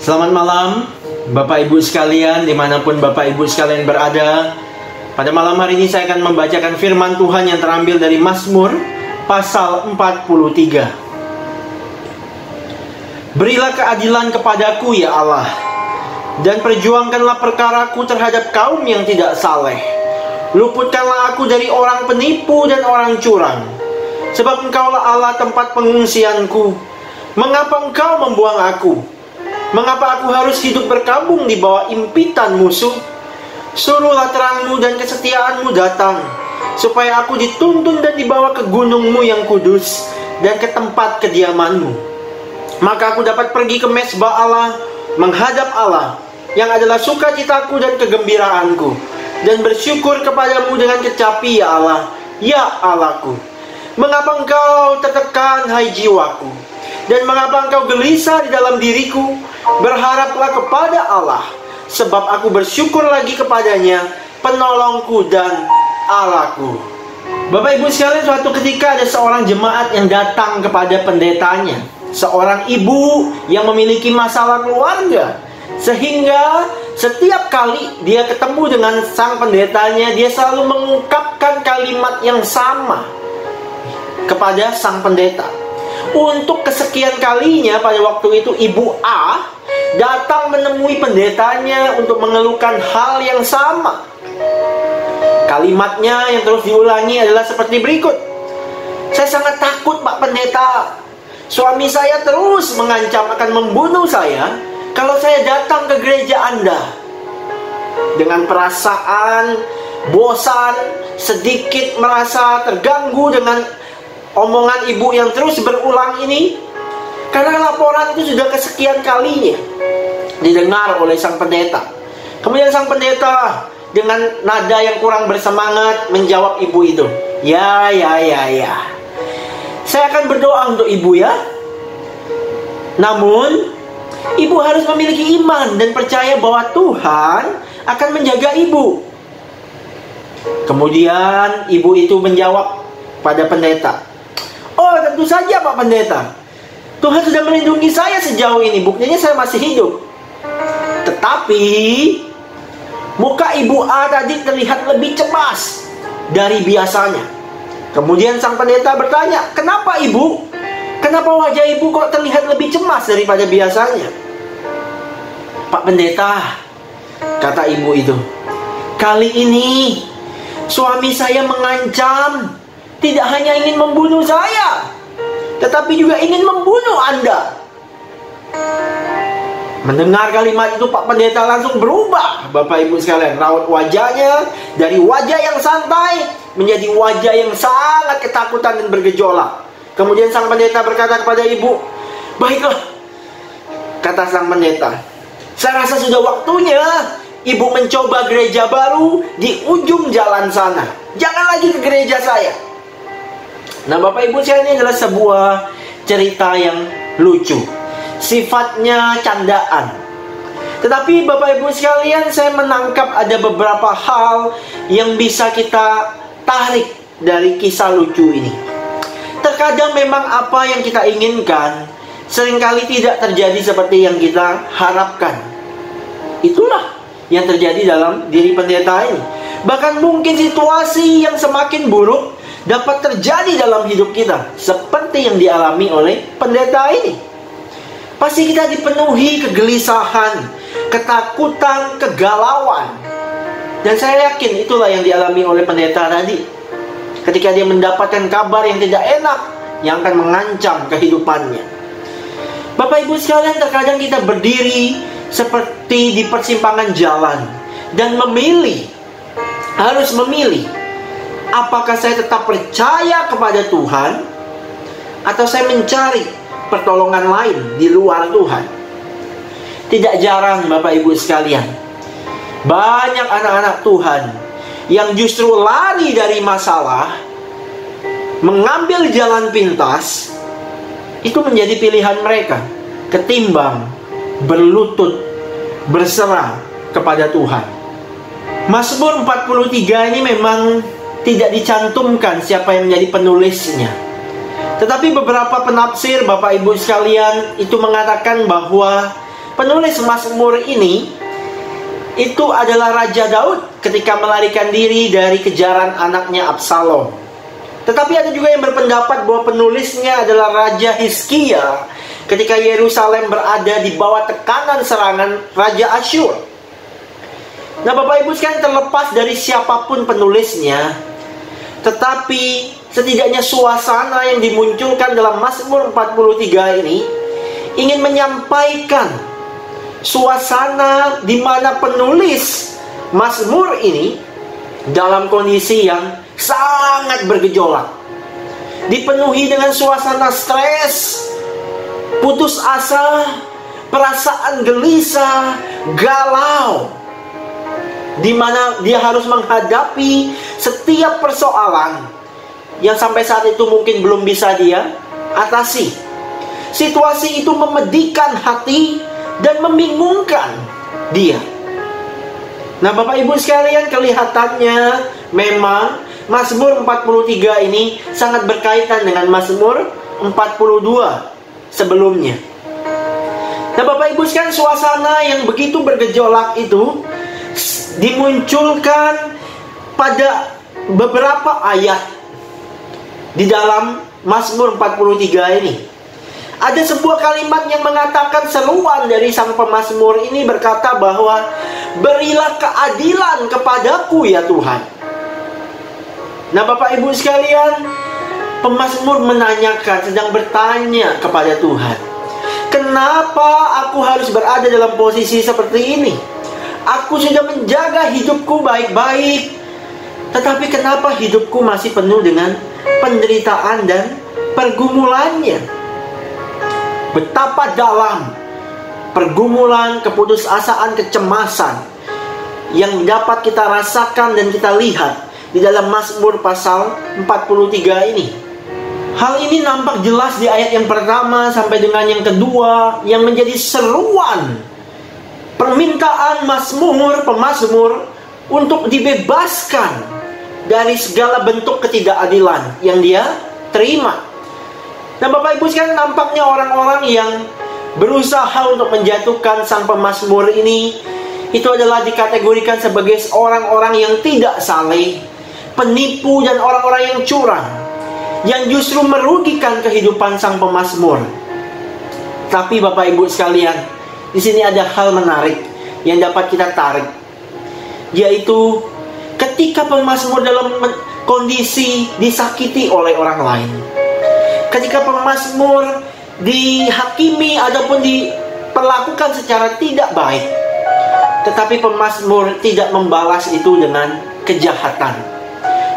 Selamat malam Bapak Ibu sekalian, dimanapun Bapak Ibu sekalian berada. Pada malam hari ini saya akan membacakan firman Tuhan yang terambil dari Mazmur pasal 43. Berilah keadilan kepadaku ya Allah, dan perjuangkanlah perkaraku terhadap kaum yang tidak saleh. Luputkanlah aku dari orang penipu dan orang curang, sebab Engkaulah Allah tempat pengungsianku. Mengapa Engkau membuang aku? Mengapa aku harus hidup berkabung di bawah impitan musuh? Suruhlah terangmu dan kesetiaanmu datang, supaya aku dituntun dan dibawa ke gunungmu yang kudus dan ke tempat kediamanmu. Maka aku dapat pergi ke mezbah Allah menghadap Allah yang adalah sukacitaku dan kegembiraanku, dan bersyukur kepadamu dengan kecapi, ya Allah, ya Allahku. Mengapa engkau tertekan, hai jiwaku? Dan mengapa engkau gelisah di dalam diriku? Berharaplah kepada Allah, sebab aku bersyukur lagi kepadanya, penolongku dan Allahku. Bapak Ibu sekalian, suatu ketika ada seorang jemaat yang datang kepada pendetanya, seorang ibu yang memiliki masalah keluarga, sehingga setiap kali dia ketemu dengan sang pendetanya, dia selalu mengungkapkan kalimat yang sama kepada sang pendeta. Untuk kesekian kalinya pada waktu itu, Ibu A datang menemui pendetanya untuk mengeluhkan hal yang sama. Kalimatnya yang terus diulangi adalah seperti berikut. Saya sangat takut, Pak Pendeta. Suami saya terus mengancam akan membunuh saya kalau saya datang ke gereja Anda. Dengan perasaan bosan, sedikit merasa terganggu dengan omongan ibu yang terus berulang ini, karena laporan itu sudah kesekian kalinya didengar oleh sang pendeta. Kemudian sang pendeta dengan nada yang kurang bersemangat menjawab ibu itu, ya. Saya akan berdoa untuk ibu, ya. Namun ibu harus memiliki iman dan percaya bahwa Tuhan akan menjaga ibu. Kemudian ibu itu menjawab pada pendeta, oh, tentu saja Pak Pendeta. Tuhan sudah melindungi saya sejauh ini. Buktinya saya masih hidup. Tetapi muka Ibu A tadi terlihat lebih cemas dari biasanya. Kemudian sang pendeta bertanya, kenapa Ibu? Kenapa wajah Ibu kok terlihat lebih cemas daripada biasanya? Pak Pendeta, kata ibu itu, kali ini suami saya mengancam tidak hanya ingin membunuh saya, tetapi juga ingin membunuh Anda. Mendengar kalimat itu, Pak Pendeta langsung berubah, Bapak Ibu sekalian. Raut wajahnya dari wajah yang santai menjadi wajah yang sangat ketakutan dan bergejolak. Kemudian sang pendeta berkata kepada ibu, baiklah, kata sang pendeta, saya rasa sudah waktunya ibu mencoba gereja baru di ujung jalan sana. Jangan lagi ke gereja saya. Nah, Bapak Ibu sekalian, ini adalah sebuah cerita yang lucu, sifatnya candaan. Tetapi Bapak Ibu sekalian, saya menangkap ada beberapa hal yang bisa kita tarik dari kisah lucu ini. Terkadang memang apa yang kita inginkan seringkali tidak terjadi seperti yang kita harapkan. Itulah yang terjadi dalam diri pendeta ini. Bahkan mungkin situasi yang semakin buruk dapat terjadi dalam hidup kita, seperti yang dialami oleh pendeta ini. Pasti kita dipenuhi kegelisahan, ketakutan, kegalauan. Dan saya yakin itulah yang dialami oleh pendeta tadi, ketika dia mendapatkan kabar yang tidak enak, yang akan mengancam kehidupannya. Bapak Ibu sekalian, terkadang kita berdiri seperti di persimpangan jalan dan harus memilih, apakah saya tetap percaya kepada Tuhan atau saya mencari pertolongan lain di luar Tuhan. Tidak jarang Bapak Ibu sekalian, banyak anak-anak Tuhan yang justru lari dari masalah, mengambil jalan pintas, itu menjadi pilihan mereka, ketimbang berlutut, berserah kepada Tuhan. Mazmur 43 ini memang tidak dicantumkan siapa yang menjadi penulisnya. Tetapi beberapa penafsir Bapak Ibu sekalian itu mengatakan bahwa penulis Mazmur ini itu adalah Raja Daud ketika melarikan diri dari kejaran anaknya Absalom. Tetapi ada juga yang berpendapat bahwa penulisnya adalah Raja Hizkia ketika Yerusalem berada di bawah tekanan serangan Raja Asyur. Nah, Bapak Ibu sekalian, terlepas dari siapapun penulisnya, tetapi setidaknya suasana yang dimunculkan dalam Mazmur 43 ini ingin menyampaikan suasana di mana penulis Mazmur ini dalam kondisi yang sangat bergejolak, dipenuhi dengan suasana stres, putus asa, perasaan gelisah, galau, di mana dia harus menghadapi setiap persoalan yang sampai saat itu mungkin belum bisa dia atasi. Situasi itu memedihkan hati dan membingungkan dia. Nah, Bapak Ibu sekalian, kelihatannya memang Mazmur 43 ini sangat berkaitan dengan Mazmur 42 sebelumnya. Nah, Bapak Ibu sekalian, suasana yang begitu bergejolak itu dimunculkan pada beberapa ayat di dalam Mazmur 43 ini. Ada sebuah kalimat yang mengatakan, seruan dari sang pemazmur ini berkata bahwa berilah keadilan kepadaku ya Tuhan. Nah, Bapak Ibu sekalian, pemazmur menanyakan, sedang bertanya kepada Tuhan, kenapa aku harus berada dalam posisi seperti ini? Aku sudah menjaga hidupku baik-baik, tetapi kenapa hidupku masih penuh dengan penderitaan dan pergumulannya? Betapa dalam pergumulan, keputusasaan, kecemasan yang dapat kita rasakan dan kita lihat di dalam Mazmur pasal 43 ini. Hal ini nampak jelas di ayat yang pertama sampai dengan yang kedua, yang menjadi seruan permintaan pemazmur untuk dibebaskan dari segala bentuk ketidakadilan yang dia terima. Nah, Bapak Ibu sekalian, nampaknya orang-orang yang berusaha untuk menjatuhkan sang pemazmur ini itu adalah dikategorikan sebagai orang-orang yang tidak saleh, penipu, dan orang-orang yang curang, yang justru merugikan kehidupan sang pemazmur. Tapi Bapak Ibu sekalian, di sini ada hal menarik yang dapat kita tarik, yaitu ketika pemazmur dalam kondisi disakiti oleh orang lain, ketika pemazmur dihakimi ataupun diperlakukan secara tidak baik, tetapi pemazmur tidak membalas itu dengan kejahatan,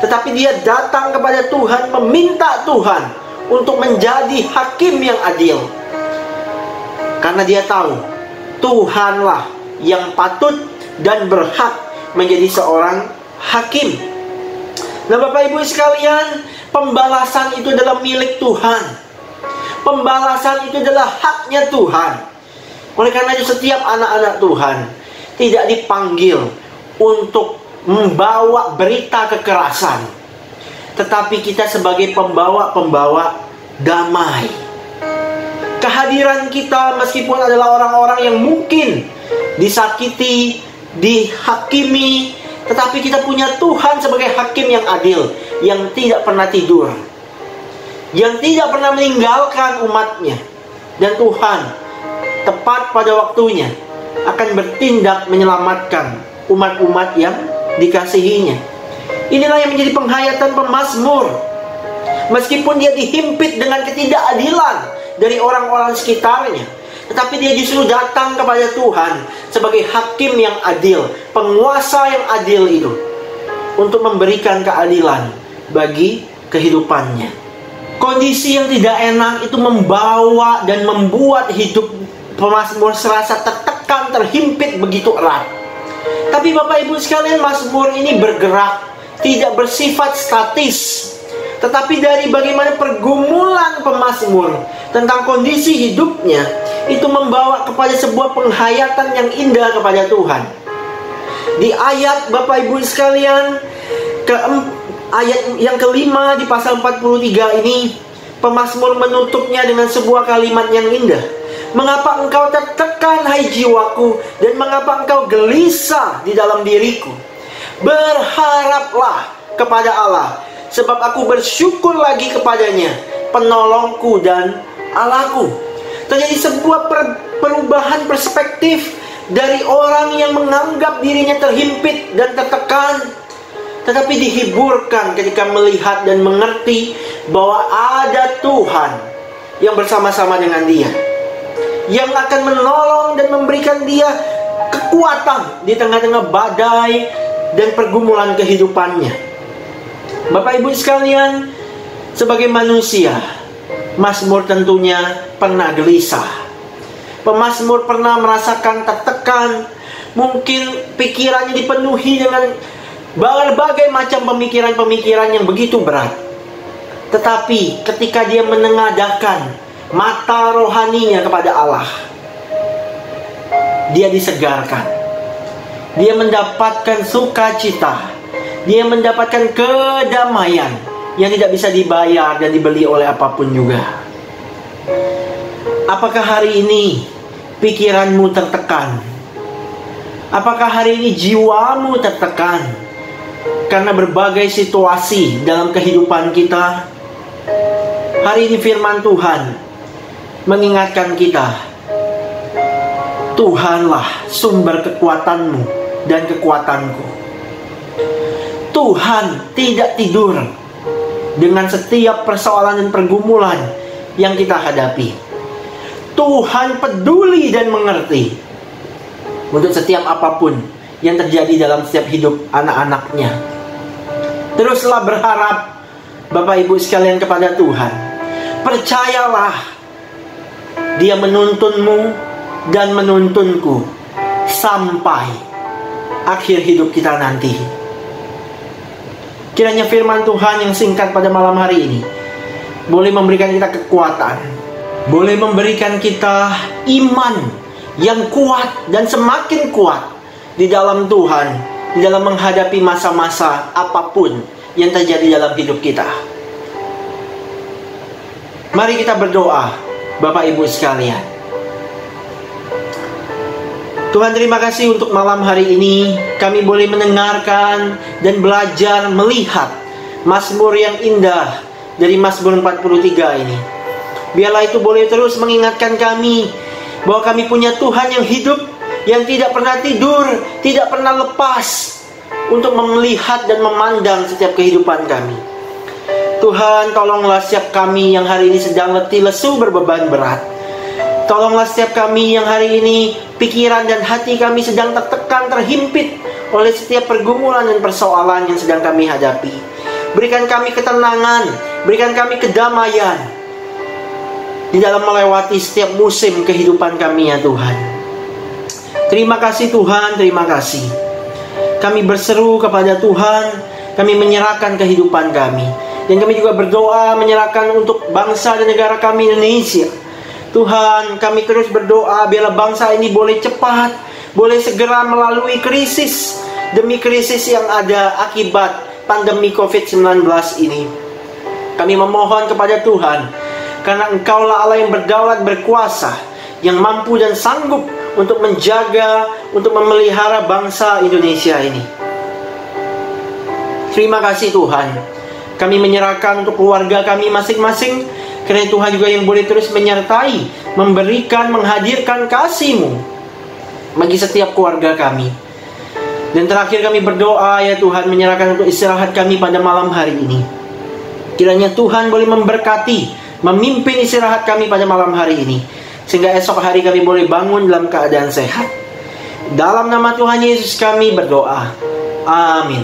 tetapi dia datang kepada Tuhan, meminta Tuhan untuk menjadi hakim yang adil, karena dia tahu Tuhanlah yang patut dan berhak menjadi seorang hakim. Nah, Bapak Ibu sekalian, pembalasan itu adalah milik Tuhan. Pembalasan itu adalah haknya Tuhan. Oleh karena itu, setiap anak-anak Tuhan tidak dipanggil untuk membawa berita kekerasan, tetapi kita sebagai pembawa-pembawa damai. Kehadiran kita meskipun adalah orang-orang yang mungkin disakiti, dihakimi, tetapi kita punya Tuhan sebagai hakim yang adil, yang tidak pernah tidur, yang tidak pernah meninggalkan umatnya. Dan Tuhan tepat pada waktunya akan bertindak menyelamatkan umat-umat yang dikasihinya. Inilah yang menjadi penghayatan pemazmur. Meskipun dia dihimpit dengan ketidakadilan dari orang-orang sekitarnya, tetapi dia justru datang kepada Tuhan sebagai hakim yang adil, penguasa yang adil itu, untuk memberikan keadilan bagi kehidupannya. Kondisi yang tidak enak itu membawa dan membuat hidup pemazmur serasa tertekan, terhimpit begitu erat. Tapi Bapak Ibu sekalian, mazmur ini bergerak, tidak bersifat statis, tetapi dari bagaimana pergumulan pemazmur tentang kondisi hidupnya itu membawa kepada sebuah penghayatan yang indah kepada Tuhan. Di ayat Bapak Ibu sekalian, ayat yang kelima di pasal 43 ini, pemazmur menutupnya dengan sebuah kalimat yang indah. Mengapa engkau tertekan, hai jiwaku, dan mengapa engkau gelisah di dalam diriku? Berharaplah kepada Allah, sebab aku bersyukur lagi kepadanya, penolongku dan Allahku. Terjadi sebuah perubahan perspektif dari orang yang menganggap dirinya terhimpit dan tertekan, tetapi dihiburkan ketika melihat dan mengerti bahwa ada Tuhan yang bersama-sama dengan dia, yang akan menolong dan memberikan dia kekuatan di tengah-tengah badai dan pergumulan kehidupannya. Bapak Ibu sekalian, sebagai manusia, mazmur tentunya pernah gelisah, Pemazmur pernah merasakan tertekan. Mungkin pikirannya dipenuhi dengan berbagai macam pemikiran-pemikiran yang begitu berat. Tetapi ketika dia menengadahkan mata rohaninya kepada Allah, dia disegarkan. Dia mendapatkan sukacita. Dia mendapatkan kedamaian yang tidak bisa dibayar dan dibeli oleh apapun juga. Apakah hari ini pikiranmu tertekan? Apakah hari ini jiwamu tertekan karena berbagai situasi dalam kehidupan kita? Hari ini firman Tuhan mengingatkan kita, Tuhanlah sumber kekuatanmu dan kekuatanku. Tuhan tidak tidur dengan setiap persoalan dan pergumulan yang kita hadapi. Tuhan peduli dan mengerti untuk setiap apapun yang terjadi dalam setiap hidup anak-anaknya. Teruslah berharap, Bapak Ibu sekalian, kepada Tuhan. Percayalah, Dia menuntunmu dan menuntunku sampai akhir hidup kita nanti. Kiranya firman Tuhan yang singkat pada malam hari ini boleh memberikan kita kekuatan, boleh memberikan kita iman yang kuat dan semakin kuat di dalam Tuhan, di dalam menghadapi masa-masa apapun yang terjadi dalam hidup kita. Mari kita berdoa, Bapak Ibu sekalian. Tuhan, terima kasih untuk malam hari ini. Kami boleh mendengarkan dan belajar melihat Mazmur yang indah dari Mazmur 43 ini. Biarlah itu boleh terus mengingatkan kami bahwa kami punya Tuhan yang hidup, yang tidak pernah tidur, tidak pernah lepas untuk melihat dan memandang setiap kehidupan kami. Tuhan, tolonglah setiap kami yang hari ini sedang letih lesu berbeban berat. Tolonglah setiap kami yang hari ini pikiran dan hati kami sedang tertekan, terhimpit oleh setiap pergumulan dan persoalan yang sedang kami hadapi. Berikan kami ketenangan, berikan kami kedamaian di dalam melewati setiap musim kehidupan kami, ya Tuhan. Terima kasih Tuhan, terima kasih. Kami berseru kepada Tuhan, kami menyerahkan kehidupan kami. Dan kami juga berdoa menyerahkan untuk bangsa dan negara kami, Indonesia. Tuhan, kami terus berdoa biarlah bangsa ini boleh cepat, boleh segera melalui krisis demi krisis yang ada akibat pandemi COVID-19 ini. Kami memohon kepada Tuhan, karena Engkaulah Allah yang berdaulat, berkuasa, yang mampu dan sanggup untuk menjaga, untuk memelihara bangsa Indonesia ini. Terima kasih Tuhan. Kami menyerahkan untuk keluarga kami masing-masing, karena Tuhan juga yang boleh terus menyertai, memberikan, menghadirkan kasih-Mu bagi setiap keluarga kami. Dan terakhir kami berdoa, ya Tuhan, menyerahkan untuk istirahat kami pada malam hari ini. Kiranya Tuhan boleh memberkati, memimpin istirahat kami pada malam hari ini, sehingga esok hari kami boleh bangun dalam keadaan sehat. Dalam nama Tuhan Yesus kami berdoa. Amin.